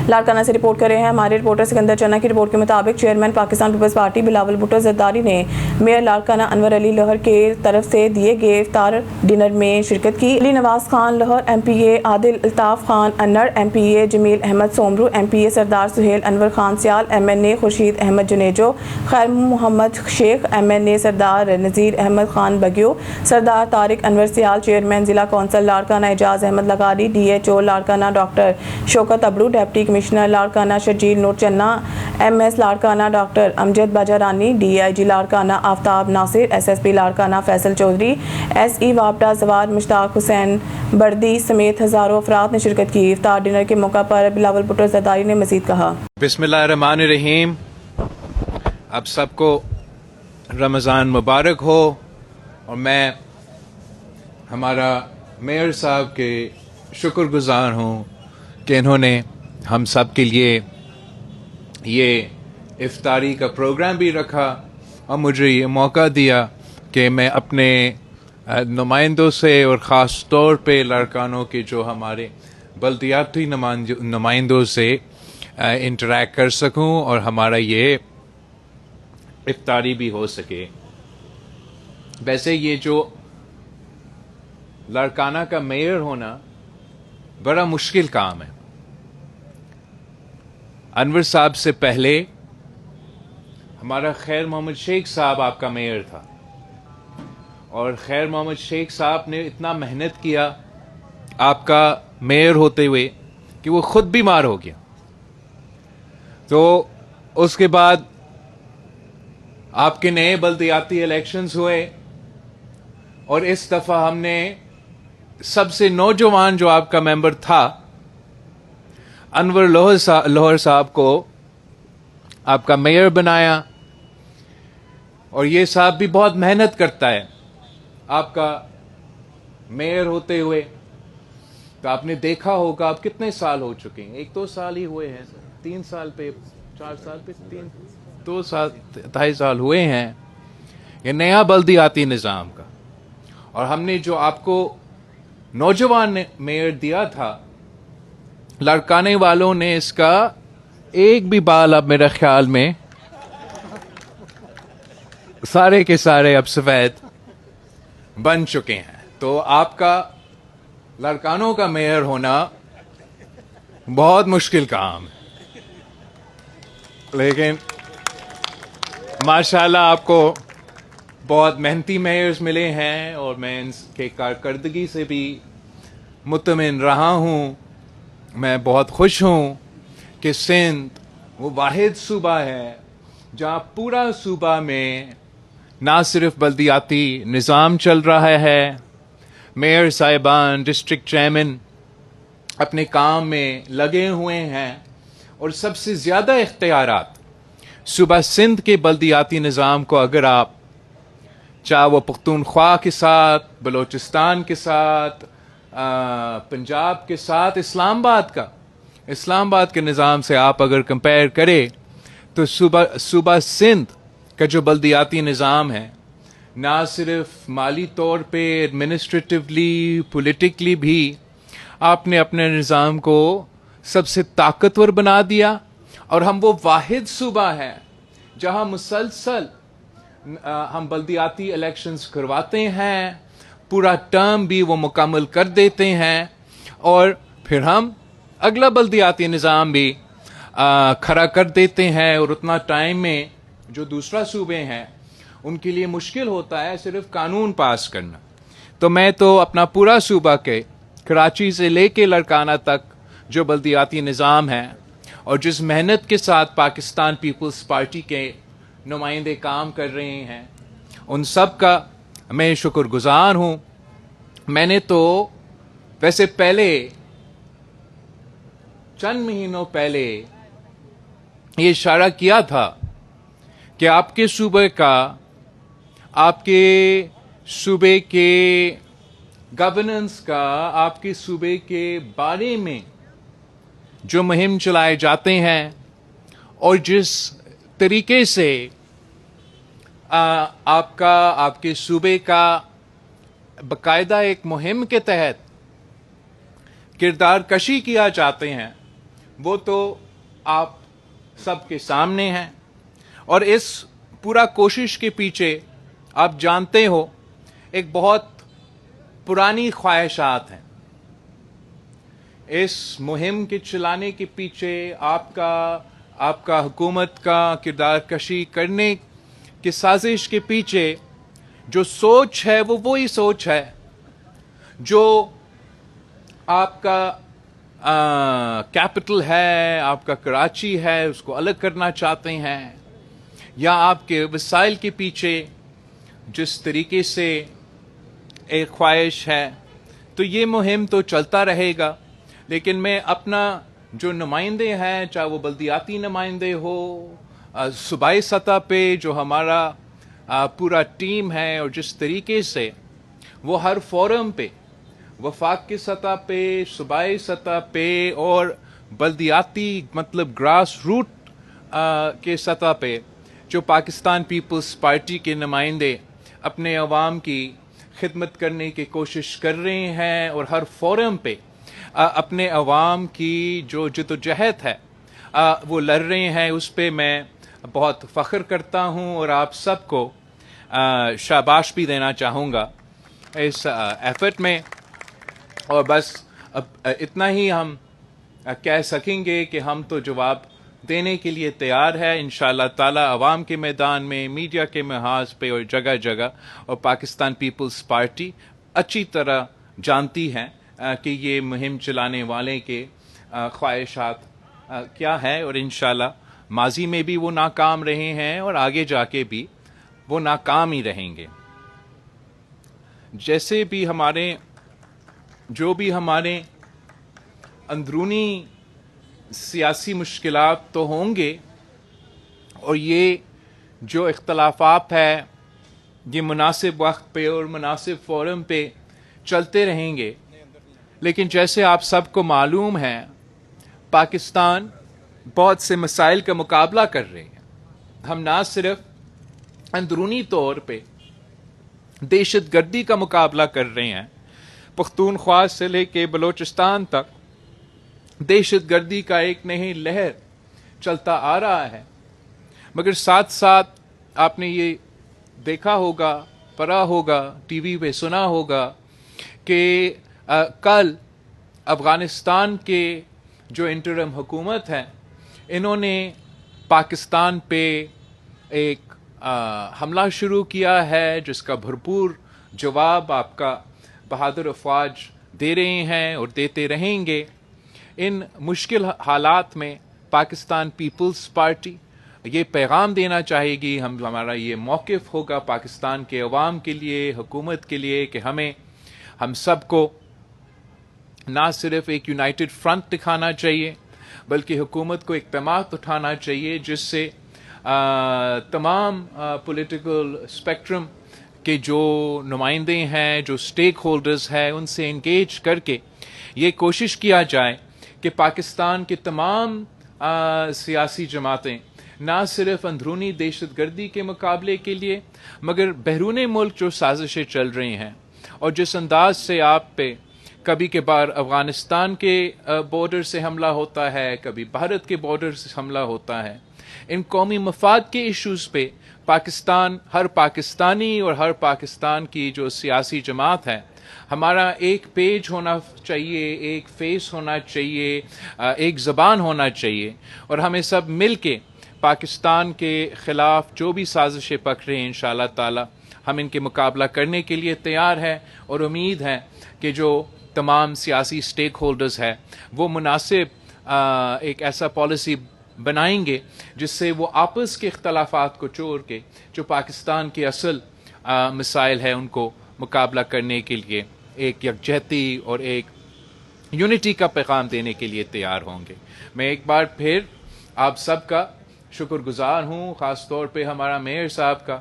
لاڑکانہ سے رپورٹ کر رہے ہیں ہمارے رپورٹر سکندر چنا کی رپورٹ کے مطابق چیئرمین پاکستان پیپلز پارٹی بلاول بھٹو زرداری نے میئر لاڑکانہ انور علی لوہر کے طرف سے دیے گئے افطار ڈنر میں شرکت کی۔ Ali Nawaz Khan Lohar, M P A Adil Altaf Khan Unar, M P A Jamil Ahmed Soomro, M P A Sardar Sohail Anwar Khan Sial, M N A Khurshid Ahmed Junejo, Khair Muhammad Sheikh, M N a Sardar Nazir Ahmad Khan بگیو، Sardar Tariq Anwar Sial, chairman ضلع council Larkana Ejaz Ahmad لغاری، D H O Larkana doctor Shaukat Abro, deputy commissioner Larkana Sharjeel Noor Channa, M S Larkana doctor Amjad باجرانی، D I G Larkana Aftab Nasir, S S P Larkana Faisal Chaudhry, S E وابڈا زوار مشتاق حسین بردی سمیت ہزاروں افراد نے شرکت کی۔ افطار dinner کے موقع پر بلاول بھٹو زرداری نے مزید کہا، بسم اللہ الرحمن الرحیم۔ اب سب کو رمضان مبارک ہو، اور میں ہمارا میئر صاحب کے شکر گزار ہوں کہ انہوں نے ہم سب کے لیے یہ افطاری کا پروگرام بھی رکھا اور مجھے یہ موقع دیا کہ میں اپنے نمائندوں سے اور خاص طور پہ لاڑکانوں کے جو ہمارے بلدیاتی نمائندوں سے انٹریکٹ کر سکوں اور ہمارا یہ افطاری بھی ہو سکے۔ ویسے یہ جو لاڑکانہ کا میئر ہونا بڑا مشکل کام ہے۔ انور صاحب سے پہلے ہمارا خیر محمد شیخ صاحب آپ کا میئر تھا، اور خیر محمد شیخ صاحب نے اتنا محنت کیا آپ کا میئر ہوتے ہوئے کہ وہ خود بیمار ہو گیا۔ تو اس کے بعد آپ کے نئے بلدیاتی الیکشنز ہوئے، اور اس دفعہ ہم نے سب سے نوجوان جو آپ کا ممبر تھا انور لوہر صاحب کو آپ کا میئر بنایا، اور یہ صاحب بھی بہت محنت کرتا ہے آپ کا میئر ہوتے ہوئے۔ تو آپ نے دیکھا ہوگا آپ کتنے سال ہو چکے ہیں، 1-2 سال ہی ہوئے ہیں، 3 سال پہ 4 سال پہ 2 سال 2.5 سال ہوئے ہیں یہ نیا بلدیاتی نظام کا۔ اور ہم نے جو آپ کو نوجوان میئر دیا تھا، لاڑکانے والوں نے اس کا ایک بھی بال اب میرے خیال میں سارے کے سارے اب سفید بن چکے ہیں۔ تو آپ کا لاڑکانوں کا میئر ہونا بہت مشکل کام ہے، لیکن ماشاءاللہ آپ کو بہت محنتی میئرز ملے ہیں، اور میں ان کے کارکردگی سے بھی مطمئن رہا ہوں۔ میں بہت خوش ہوں کہ سندھ وہ واحد صوبہ ہے جہاں پورا صوبہ میں نہ صرف بلدیاتی نظام چل رہا ہے، میئر صاحبان، ڈسٹرکٹ چیئرمین اپنے کام میں لگے ہوئے ہیں، اور سب سے زیادہ اختیارات صوبہ سندھ کے بلدیاتی نظام کو اگر آپ چاہے وہ پختونخوا کے ساتھ، بلوچستان کے ساتھ، پنجاب کے ساتھ، اسلام آباد کے نظام سے آپ اگر کمپیئر کریں تو صوبہ سندھ کا جو بلدیاتی نظام ہے، نہ صرف مالی طور پہ، ایڈمنسٹریٹولی، پولیٹیکلی بھی آپ نے اپنے نظام کو سب سے طاقتور بنا دیا، اور ہم وہ واحد صوبہ ہیں جہاں مسلسل ہم بلدیاتی الیکشنز کرواتے ہیں، پورا ٹرم بھی وہ مکمل کر دیتے ہیں، اور پھر ہم اگلا بلدیاتی نظام بھی کھڑا کر دیتے ہیں، اور اتنا ٹائم میں جو دوسرا صوبے ہیں ان کے لیے مشکل ہوتا ہے صرف قانون پاس کرنا۔ تو میں تو اپنا پورا صوبہ کے کراچی سے لے کے لاڑکانہ تک جو بلدیاتی نظام ہے، اور جس محنت کے ساتھ پاکستان پیپلز پارٹی کے نمائندے کام کر رہے ہیں، ان سب کا میں شکر گزار ہوں۔ میں نے تو ویسے پہلے چند مہینوں پہلے یہ اشارہ کیا تھا کہ آپ کے صوبے کے گورننس کا، آپ کے صوبے کے بارے میں جو مہم چلائے جاتے ہیں، اور جس طریقے سے آپ کے صوبے کا باقاعدہ ایک مہم کے تحت کردار کشی کیا جاتے ہیں، وہ تو آپ سب کے سامنے ہیں، اور اس پورا کوشش کے پیچھے آپ جانتے ہو ایک بہت پرانی خواہشات ہیں. اس مہم کے چلانے کے پیچھے آپ کا حکومت کا کردار کشی کرنے کی سازش کے پیچھے جو سوچ ہے وہ وہی سوچ ہے جو آپ کا کیپٹل ہے، آپ کا کراچی ہے، اس کو الگ کرنا چاہتے ہیں، یا آپ کے وسائل کے پیچھے جس طریقے سے ایک خواہش ہے. تو یہ مہم تو چلتا رہے گا، لیکن میں اپنا جو نمائندے ہیں، چاہے وہ بلدیاتی نمائندے ہو، صوبائی سطح پہ جو ہمارا پورا ٹیم ہے، اور جس طریقے سے وہ ہر فورم پہ، وفاق کی سطح پہ، صوبائی سطح پہ اور بلدیاتی مطلب گراس روٹ کے سطح پہ جو پاکستان پیپلز پارٹی کے نمائندے اپنے عوام کی خدمت کرنے کی کوشش کر رہے ہیں، اور ہر فورم پہ اپنے عوام کی جو جدوجہد ہے وہ لڑ رہے ہیں، اس پہ میں بہت فخر کرتا ہوں، اور آپ سب کو شاباش بھی دینا چاہوں گا اس ایفرٹ میں. اور بس اب اتنا ہی ہم کہہ سکیں گے کہ ہم تو جواب دینے کے لیے تیار ہے انشاءاللہ تعالی، عوام کے میدان میں، میڈیا کے محاذ پہ اور جگہ جگہ. اور پاکستان پیپلز پارٹی اچھی طرح جانتی ہے کہ یہ مہم چلانے والے کے خواہشات کیا ہے، اور انشاءاللہ ماضی میں بھی وہ ناکام رہے ہیں اور آگے جا کے بھی وہ ناکام ہی رہیں گے. جیسے بھی ہمارے اندرونی سیاسی مشکلات تو ہوں گے، اور یہ جو اختلافات ہیں یہ مناسب وقت پہ اور مناسب فورم پہ چلتے رہیں گے، لیکن جیسے آپ سب کو معلوم ہے پاکستان بہت سے مسائل کا مقابلہ کر رہے ہیں. ہم نہ صرف اندرونی طور پہ دہشت گردی کا مقابلہ کر رہے ہیں، پختونخوا سے لے کے بلوچستان تک دہشت گردی کا ایک نئی لہر چلتا آ رہا ہے، مگر ساتھ ساتھ آپ نے یہ دیکھا ہوگا، پڑھا ہوگا، ٹی وی پہ سنا ہوگا کہ کل افغانستان کے جو انٹرم حکومت ہے انہوں نے پاکستان پہ ایک حملہ شروع کیا ہے، جس کا بھرپور جواب آپ کا بہادر افواج دے رہے ہیں اور دیتے رہیں گے. ان مشکل حالات میں پاکستان پیپلز پارٹی یہ پیغام دینا چاہے گی، ہمارا یہ موقف ہوگا پاکستان کے عوام کے لیے، حکومت کے لیے، کہ ہم سب کو نہ صرف ایک یونائٹڈ فرنٹ دکھانا چاہیے بلکہ حکومت کو اقدامات اٹھانا چاہیے جس سے تمام پولیٹیکل اسپیکٹرم کے جو نمائندے ہیں، جو سٹیک ہولڈرز ہیں، ان سے انگیج کر کے یہ کوشش کیا جائے کہ پاکستان کے تمام سیاسی جماعتیں نہ صرف اندرونی دہشت گردی کے مقابلے کے لیے مگر بیرون ملک جو سازشیں چل رہی ہیں، اور جس انداز سے آپ پہ کبھی کبھار افغانستان کے بارڈر سے حملہ ہوتا ہے، کبھی بھارت کے بارڈر سے حملہ ہوتا ہے، ان قومی مفاد کے ایشوز پہ پاکستان، ہر پاکستانی اور ہر پاکستان کی جو سیاسی جماعت ہے، ہمارا ایک پیج ہونا چاہیے، ایک فیس ہونا چاہیے، ایک زبان ہونا چاہیے، اور ہمیں سب مل کے پاکستان کے خلاف جو بھی سازشیں پک رہے ہیں انشاءاللہ تعالی ہم ان کے مقابلہ کرنے کے لیے تیار ہیں، اور امید ہے کہ جو تمام سیاسی سٹیک ہولڈرز ہیں وہ مناسب ایک ایسا پالیسی بنائیں گے جس سے وہ آپس کے اختلافات کو چھوڑ کے جو پاکستان کے اصل مسائل ہیں ان کو مقابلہ کرنے کے لیے ایک یکجہتی اور ایک یونٹی کا پیغام دینے کے لیے تیار ہوں گے. میں ایک بار پھر آپ سب کا شکر گزار ہوں، خاص طور پہ ہمارا میئر صاحب کا